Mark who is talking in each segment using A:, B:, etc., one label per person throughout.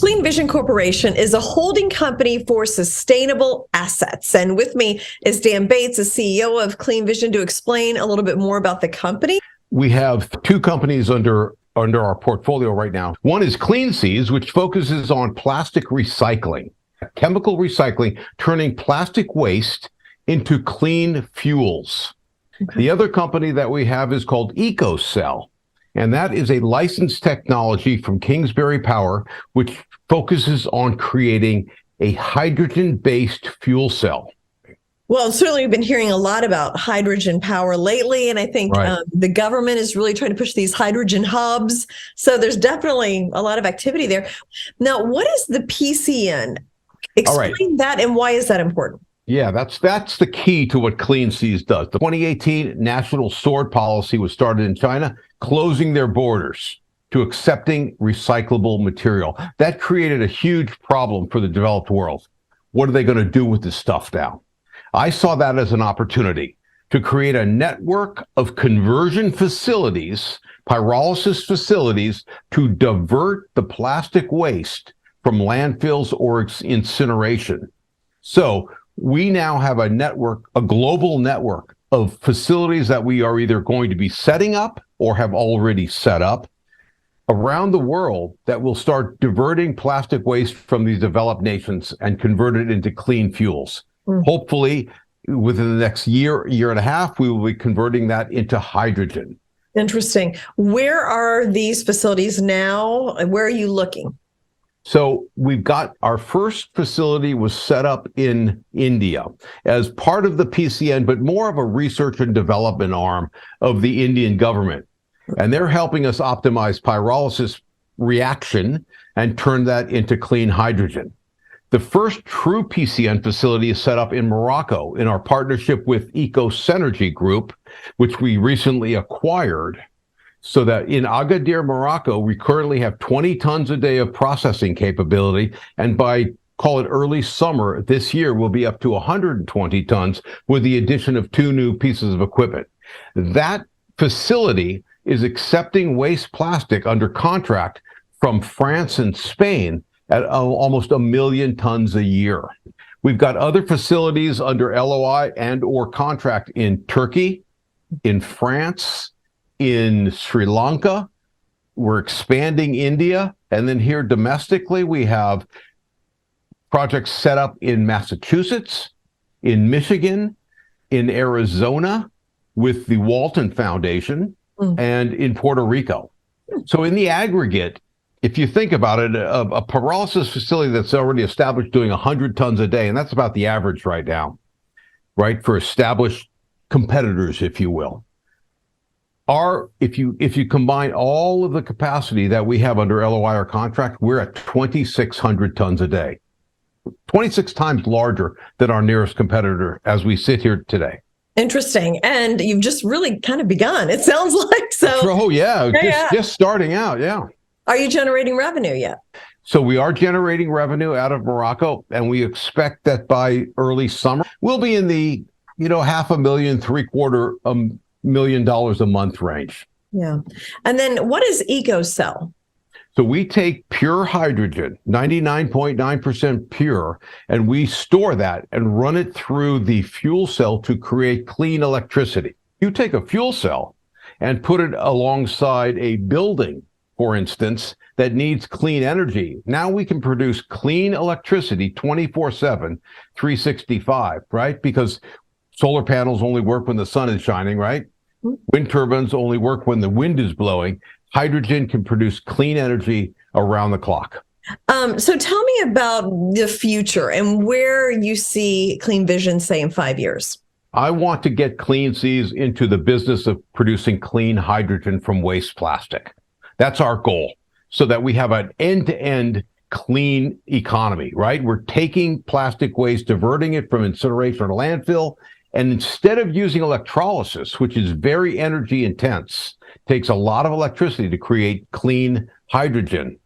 A: Clean Vision Corporation is a holding company for sustainable assets. And with me is Dan Bates, the CEO of Clean Vision, to explain a little bit more about the company.
B: We have two companies under our portfolio right now. One is Clean Seas, which focuses on plastic recycling, chemical recycling, turning plastic waste into clean fuels. Okay. The other company that we have is called Ecocell, and that is a licensed technology from Kingsbury Power, which focuses on creating a hydrogen-based fuel cell.
A: Well, certainly we've been hearing a lot about hydrogen power lately, and I think the government is really trying to push these hydrogen hubs. So there's definitely a lot of activity there. Now, what is the PCN? Explain that, and why is that important?
B: Yeah, that's the key to what Clean Seas does. The 2018 national sword policy was started in China, closing their borders to accepting recyclable material. That created a huge problem for the developed world. What are they going to do with this stuff now? I saw that as an opportunity to create a network of conversion facilities, pyrolysis facilities, to divert the plastic waste from landfills or incineration. So we now have a network, a global network of facilities that we are either going to be setting up or have already set up around the world that will start diverting plastic waste from these developed nations and convert it into clean fuels. Hopefully, within the next year and a half, we will be converting that into hydrogen.
A: Interesting. Where are these facilities now? Where are you looking?
B: So we've got our first facility was set up in India as part of the PCN, but more of a research and development arm of the Indian government. And they're helping us optimize pyrolysis reaction and turn that into clean hydrogen. The first true PCN facility is set up in Morocco in our partnership with Ecocell Group, which we recently acquired. So that in Agadir, Morocco, we currently have 20 tons a day of processing capability. And by, call it early summer this year, we'll be up to 120 tons with the addition of 2 new pieces of equipment. That facility is accepting waste plastic under contract from France and Spain at almost 1 million tons a year. We've got other facilities under LOI and or contract in Turkey, in France, in Sri Lanka. We're expanding India. And then here domestically, we have projects set up in Massachusetts, in Michigan, in Arizona with the Walton Foundation, and in Puerto Rico. So in the aggregate, if you think about it, a pyrolysis facility that's already established doing 100 tons a day, and that's about the average right now, right, for established competitors, if you will. If you combine all of the capacity that we have under LOI or contract, we're at 2,600 tons a day, 26 times larger than our nearest competitor as we sit here today.
A: Interesting. And you've just really kind of begun, it sounds like. So.
B: Oh, yeah. Just starting out. Yeah.
A: Are you generating revenue yet?
B: So we are generating revenue out of Morocco, and we expect that by early summer, we'll be in the, $500,000, $750,000 a month range.
A: Yeah. And then what is Ecocell?
B: So we take pure hydrogen, 99.9% pure, and we store that and run it through the fuel cell to create clean electricity. You take a fuel cell and put it alongside a building, for instance, that needs clean energy. Now we can produce clean electricity 24/7, 365, right? Because solar panels only work when the sun is shining, right? Wind turbines only work when the wind is blowing. Hydrogen can produce clean energy around the clock.
A: So tell me about the future and where you see Clean Vision, say, in 5 years.
B: I want to get Clean Seas into the business of producing clean hydrogen from waste plastic. That's our goal, so that we have an end-to-end clean economy, right? We're taking plastic waste, diverting it from incineration or landfill, and instead of using electrolysis, which is very energy intense, takes a lot of electricity to create clean hydrogen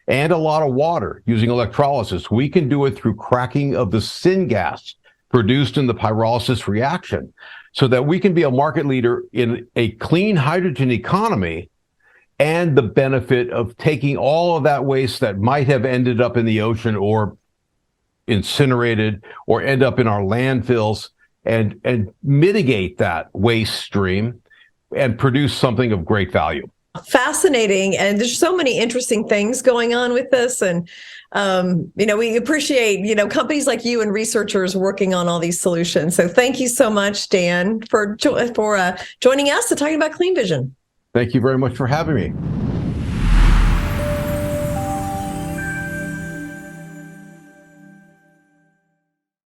B: and a lot of water using electrolysis, we can do it through cracking of the syngas produced in the pyrolysis reaction, so that we can be a market leader in a clean hydrogen economy and the benefit of taking all of that waste that might have ended up in the ocean or incinerated or end up in our landfills and mitigate that waste stream and produce something of great value.
A: Fascinating. And there's so many interesting things going on with this. And, we appreciate, companies like you and researchers working on all these solutions. So thank you so much, Dan, for joining us and talking about Clean Vision.
B: Thank you very much for having me.